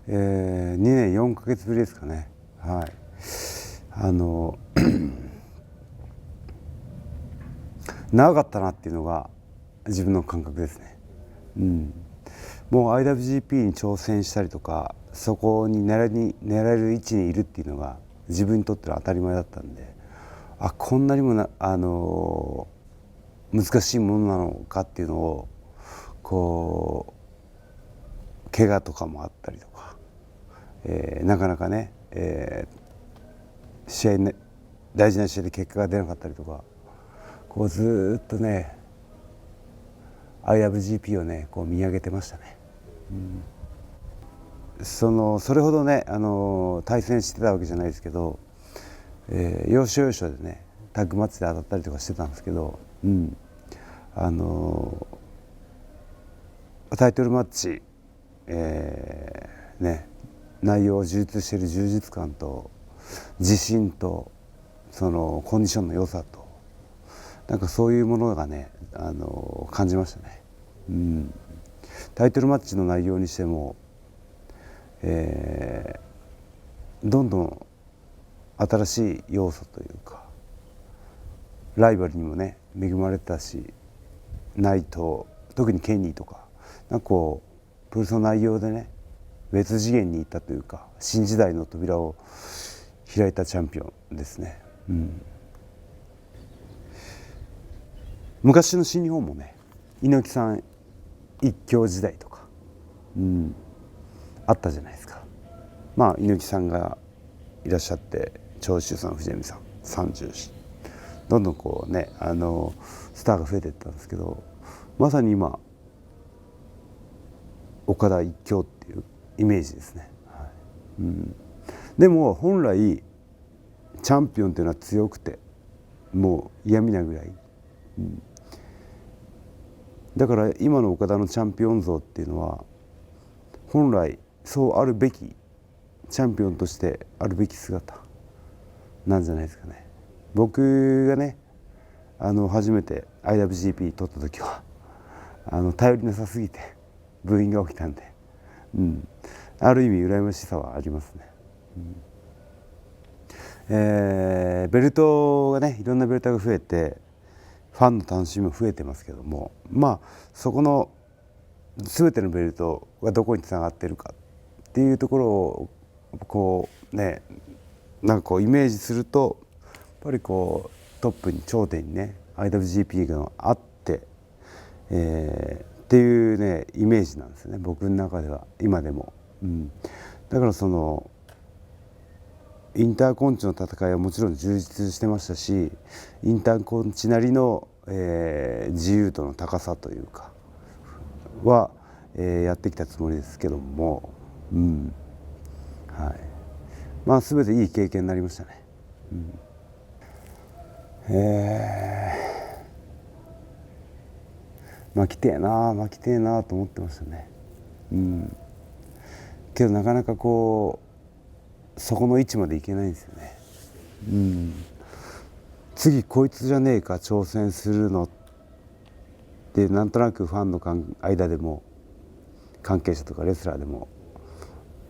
2年4ヶ月ぶりですかね。はい。長かったなっていうのが自分の感覚ですね。もう IWGP に挑戦したりとか、そこに狙える位置にいるっていうのが自分にとっては当たり前だったんで、こんなにも難しいものなのかっていうのをこう怪我とかもあったりとか、なかなかね、試合ね、大事な試合で結果が出なかったりとか、こうずっとね IWGP をねこう見上げてましたね。それほどね対戦してたわけじゃないですけど、要所要所でねタッグマッチで当たったりとかしてたんですけど、タイトルマッチ、内容を充実している充実感と自信とそのコンディションの良さと、なんかそういうものがね感じましたね。タイトルマッチの内容にしても、どんどん新しい要素というか、ライバルにもね恵まれたし、ナイト、特にケニーとか、なんかこうプロレスの内容でね別次元に行ったというか、新時代の扉を開いたチャンピオンですね。昔の新日本もね猪木さん一強時代とか、あったじゃないですか。猪木さんがいらっしゃって長州さん、藤波さん、三銃士、どんどんこうねスターが増えていったんですけど、まさに今岡田一強っていうイメージですね。でも本来チャンピオンっていうのは強くてもう嫌味なぐらい、だから今の岡田のチャンピオン像っていうのは本来そうあるべきチャンピオンとしてあるべき姿なんじゃないですかね。僕がね初めて IWGP 取った時は頼りなさすぎてブーイングが起きたんで、ある意味羨ましさはありますね。ベルトがねいろんなベルトが増えてファンの楽しみも増えてますけども、そこの全てのベルトがどこにつながっているかっていうところをこうねなんかこうイメージすると、やっぱりこうトップに頂点にね IWGP があって、っていうねイメージなんですよね、僕の中では今でも。だからそのインターコンチの戦いはもちろん充実してましたし、インターコンチなりの、自由度の高さというかは、やってきたつもりですけども、全ていい経験になりましたね。巻きてえなと思ってましたね。けどなかなかこうそこの位置までいけないんですよね。次こいつじゃねえか挑戦するのってなんとなくファンの間でも関係者とかレスラーでも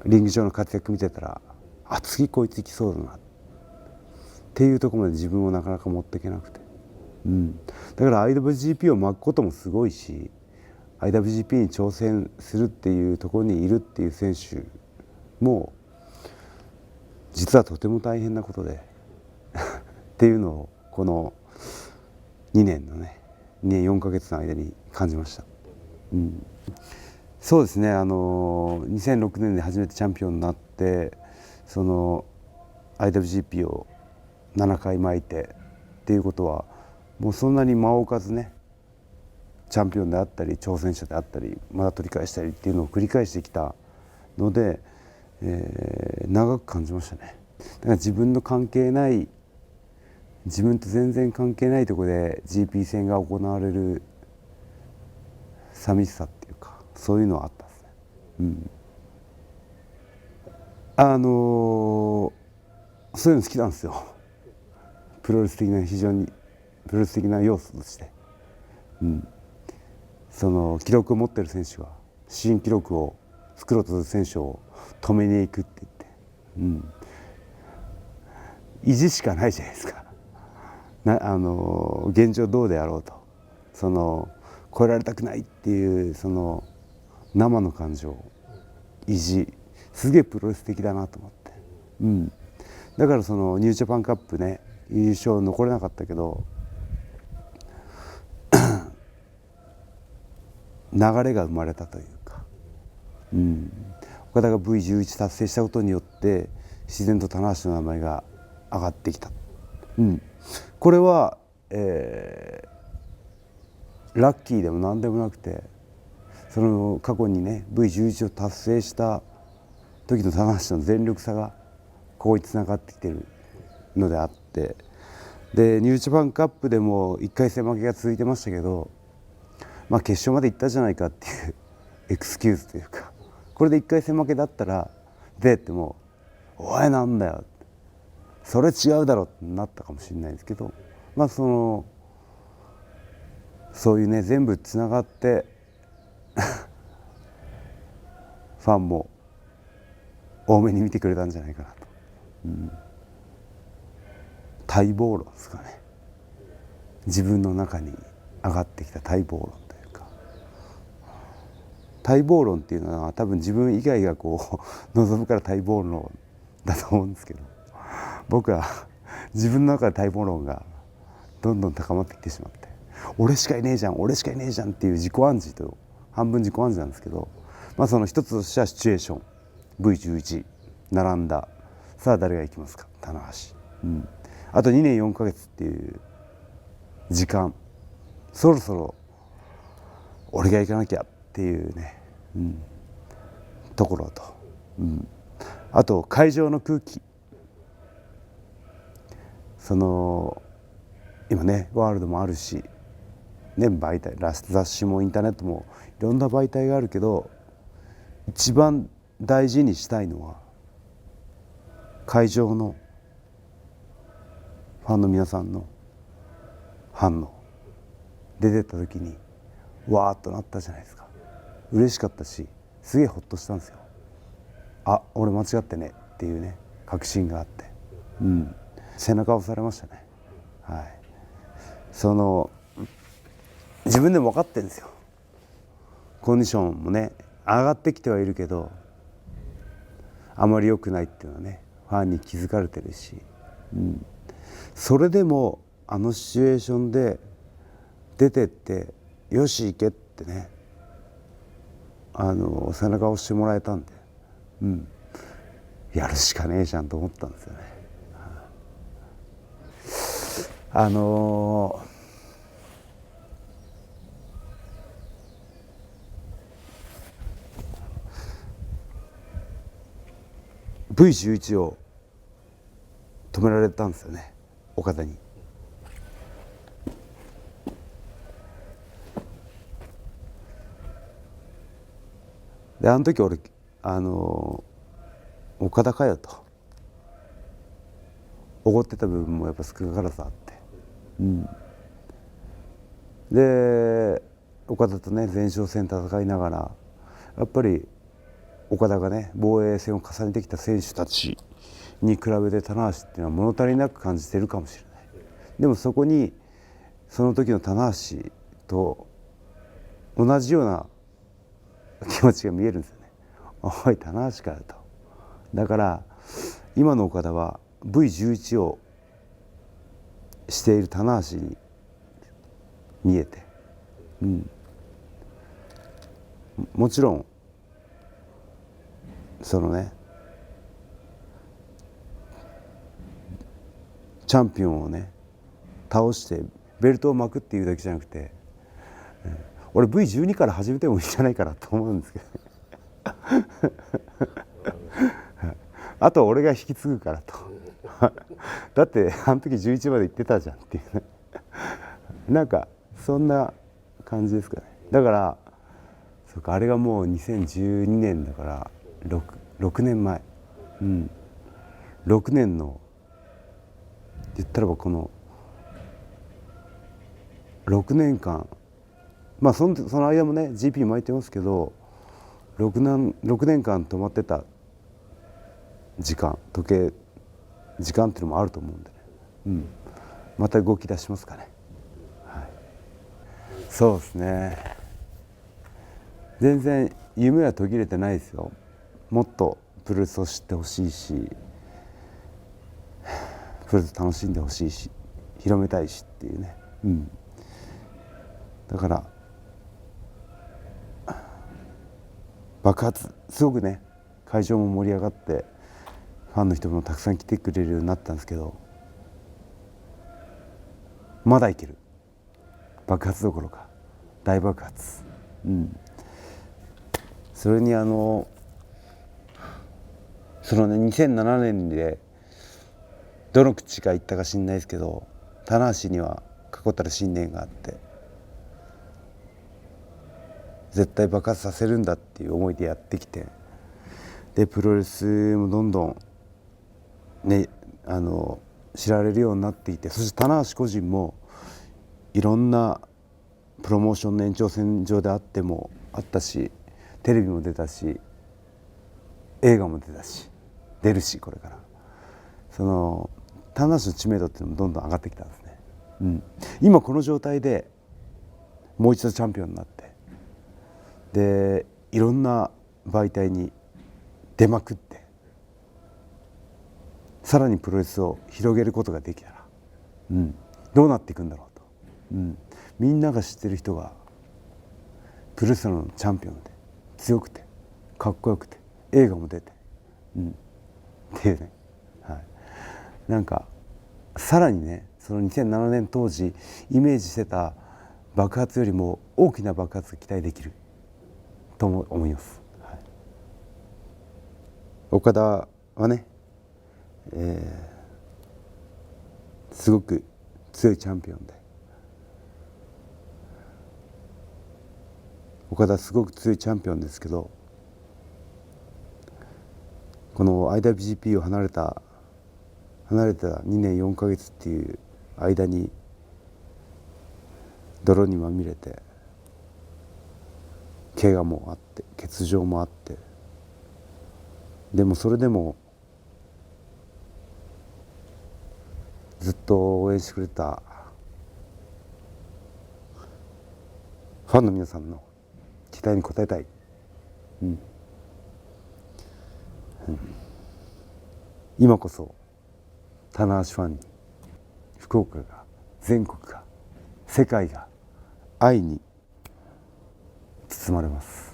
リング上の活躍見てたら、次こいついきそうだなっていうところまで自分をなかなか持っていけなくて、だから IWGP を巻くこともすごいし、 IWGP に挑戦するっていうところにいるっていう選手も実はとても大変なことでっていうのをこの2年のね2年4ヶ月の間に感じました。そうですね、2006年で初めてチャンピオンになって、その IWGP を7回巻いてっていうことはもうそんなに間を置かずね、チャンピオンであったり挑戦者であったりまた取り返したりっていうのを繰り返してきたので、長く感じましたね。だから自分の関係ない、自分と全然関係ないところで GP 戦が行われる寂しさっていうか、そういうのはあったですね。そういうの好きなんですよ。プロレス的な、非常にプロレス的な要素として、その記録を持ってる選手が新記録を作ろうとする選手を止めに行くって言って、意地しかないじゃないですか。現状どうであろうと、超えられたくないっていうその生の感情、意地、すげえプロレス的だなと思って、だからそのニュージャパンカップね、優勝残れなかったけど流れが生まれたというか、岡田が V11 達成したことによって自然と棚橋の名前が上がってきた、これは、ラッキーでも何でもなくて、その過去にね V11 を達成した時の棚橋の全力さがここにつながってきてるのであって、でニュージャパンカップでも1回戦負けが続いてましたけど、決勝まで行ったじゃないかっていうエクスキューズというか、これで1回戦負けだったら出っても「おいなんだよ」それ違うだろってなったかもしれないですけど、そういうね全部つながってファンも多めに見てくれたんじゃないかなと、待望論ですかね。自分の中に上がってきた待望論というか、待望論っていうのは多分自分以外がこう望むから待望論だと思うんですけど、僕は自分の中で待望論がどんどん高まってきてしまって、俺しかいねえじゃん俺しかいねえじゃんっていう自己暗示と半分自己暗示なんですけど、その一つとしてはシチュエーション V11 並んだ、さあ誰が行きますか棚橋、あと2年4ヶ月っていう時間、そろそろ俺が行かなきゃっていうね、ところと、あと会場の空気、今ねワールドもあるし、媒体雑誌もインターネットもいろんな媒体があるけど、一番大事にしたいのは会場のファンの皆さんの反応、出てった時にわーっとなったじゃないですか。嬉しかったし、すげえホッとしたんですよ。あ、俺間違ってねっていうね確信があって、背中を押されましたね。自分でも分かってるんですよ。コンディションもね上がってきてはいるけど、あまり良くないっていうのはねファンに気づかれてるし、それでもあのシチュエーションで出てってよし行けってね、背中を押してもらえたんで、やるしかねえじゃんと思ったんですよね。V11 を止められたんですよね、岡田に。であの時俺岡田かよと怒ってた部分もやっぱ少なからずあって、で岡田とね前哨戦戦いながら、やっぱり岡田がね防衛戦を重ねてきた選手たちに比べて棚橋っていうのは物足りなく感じてるかもしれない。でもそこにその時の棚橋と同じような気持ちが見えるんですよね。おい棚橋かよと。だから今の岡田は V11 をしている棚橋に見えて、もちろんそのねチャンピオンをね倒してベルトを巻くっていうだけじゃなくて、俺 V12 から始めてもいいんじゃないかなと思うんですけどあとは俺が引き継ぐからとだってあの時11まで行ってたじゃんっていうねなんかそんな感じですかね。だからそうか、あれがもう2012年だから6年前、6年の言ったらばこの6年間、その間もね GP 巻いてますけど6年間止まってた時間っていうのもあると思うんでね、うん、また動き出しますかね。はい、そうですね、全然夢は途切れてないですよ。もっとプロレスを知ってほしいし、プロレス楽しんでほしいし、広めたいしっていうね、うん、だから爆発すごくね、会場も盛り上がってファンの人もたくさん来てくれるようになったんですけど、まだいける。爆発どころか大爆発、うん、それにそのね2007年でどの口が言ったか知んないですけど、棚橋には確固たる信念があって、絶対爆発させるんだっていう思いでやってきて、でプロレスもどんどんね知られるようになっていて、そして棚橋個人もいろんなプロモーションの延長線上であったし、テレビも出たし、映画も出たし、出るし、これからその棚橋の知名度っていうのもどんどん上がってきたんですね、うん、今この状態でもう一度チャンピオンになって、でいろんな媒体に出まくって、さらにプロレスを広げることができたら、うん、どうなっていくんだろうと、うん、みんなが知ってる人がプロレスのチャンピオンで強くてかっこよくて映画も出て、うん、っていうね、はい、なんかさらにね、その2007年当時イメージしてた爆発よりも大きな爆発が期待できると思います、はい、岡田はね、すごく強いチャンピオンで、岡田すごく強いチャンピオンですけど、この IWGP を離れた2年4ヶ月っていう間に泥にまみれて、怪我もあって欠場もあって、でもそれでもずっと応援してくれたファンの皆さんの期待に応えたい、うんうん、今こそ棚橋ファンに福岡が、全国が、世界が愛に包まれます。